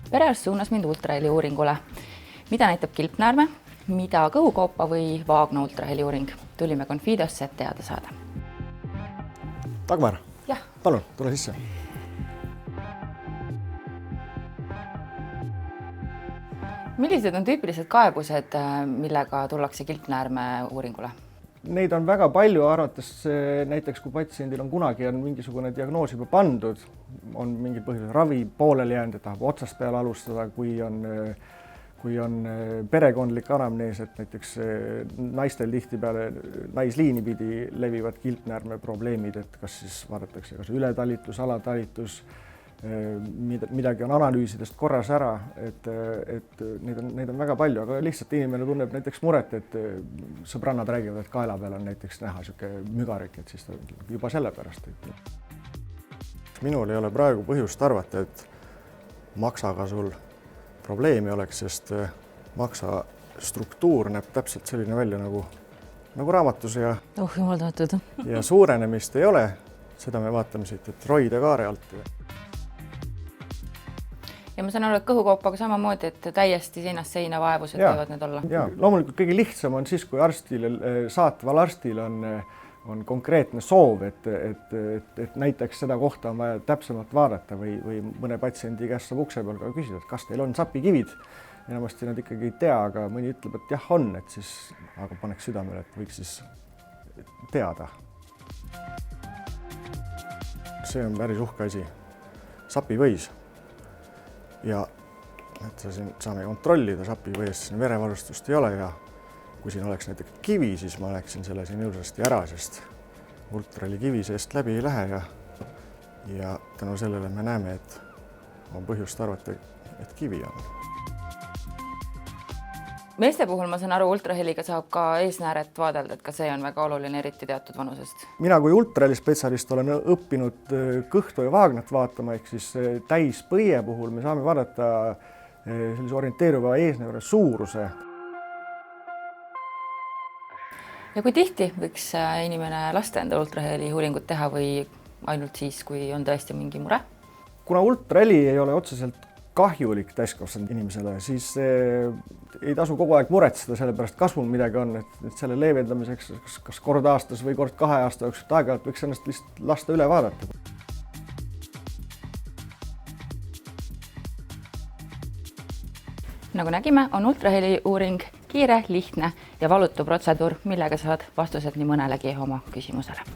Perearst suunas mind ultraheli uuringule. Mida näitab kilpnäärme, mida kõhukoopa või vaagna ultraheli uuring? Tulime Confidosse, et teada saada. Dagmar, Jah. Palun, tule sisse. Millised on tüüpilised kaebused, millega tullakse kilpnäärme uuringule? Neid on väga palju, arvates näiteks kui patsiendil on kunagi mingisugune diagnoos juba pandud, on mingil põhjusel ravi pooleli jäänud ja tahab otsast peale alustada, kui on perekondlik anamnees, et näiteks naistel tihtipeale naisliini pidi levivad kilpnäärme probleemid, et kas siis vaadatakse kas ületalitlus, alatalitlus, midagi on analüüsidest korras ära, et neid on väga palju, aga lihtsalt inimene tunneb näiteks muret, et sõbrannad räägivad, et kaela peal on näiteks näha siuke mügarik, et siis juba sellepärast. Minul ei ole praegu põhjust arvata, et maksaga sul probleemi oleks, sest maksa struktuur näeb täpselt selline välja nagu raamatus ja suurenemist ei ole. Seda me vaatame siit, et roide kaare alt. Ja ma saan aru, et kõhukoopaga samamoodi, et täiesti seinast seina vaevused võivad need olla. Ja, loomulikult kõige lihtsam on siis, kui saatval arstil on konkreetne soov, et näiteks seda kohta on vaja täpsemalt vaadata või mõne patsiendi käest saab ukse peal ka küsida, et kas teil on sapikivid. Enamasti nad ikkagi ei tea, aga mõni ütleb, et jah on, et siis aga paneks südamele, et võiks siis teada. See on päris uhke asi. Sapivõis. Ja et siin saame kontrollida sapivõis, siin verevarustust ei ole ja kui siin oleks näiteks kivi, siis ma läksin selle siin ilusasti ära, sest ultraheli kivi seest läbi ei lähe ja tänu sellele me näeme, et on põhjust arvata, et kivi on. Meeste puhul ma saan aru, ultraheliga saab ka eesnääret vaadelda, et ka see on väga oluline, eriti teatud vanusest. Mina kui ultraheli spetsialist olen õppinud kõhtu ja vaagnat vaatama, ehk siis täispõie puhul me saame vaadata sellise orienteeruva eesnääre suuruse. Ja kui tihti võiks inimene lasta enda ultraheli uuringut teha või ainult siis, kui on tõesti mingi mure? Kuna ultraheli ei ole otseselt kahjulik täiskasvanud inimesele, siis ei tasu kogu aeg muretseda, sellepärast kasvul midagi on, et selle leevendamiseks kas kord aastas või kord 2 aasta jooksul aeg-ajalt võiks ennast lihtsalt lasta üle vaadata. Nagu nägime, on ultraheli uuring kiire, lihtne ja valutu protseduur, millega saad vastused nii mõnelegi oma küsimusele.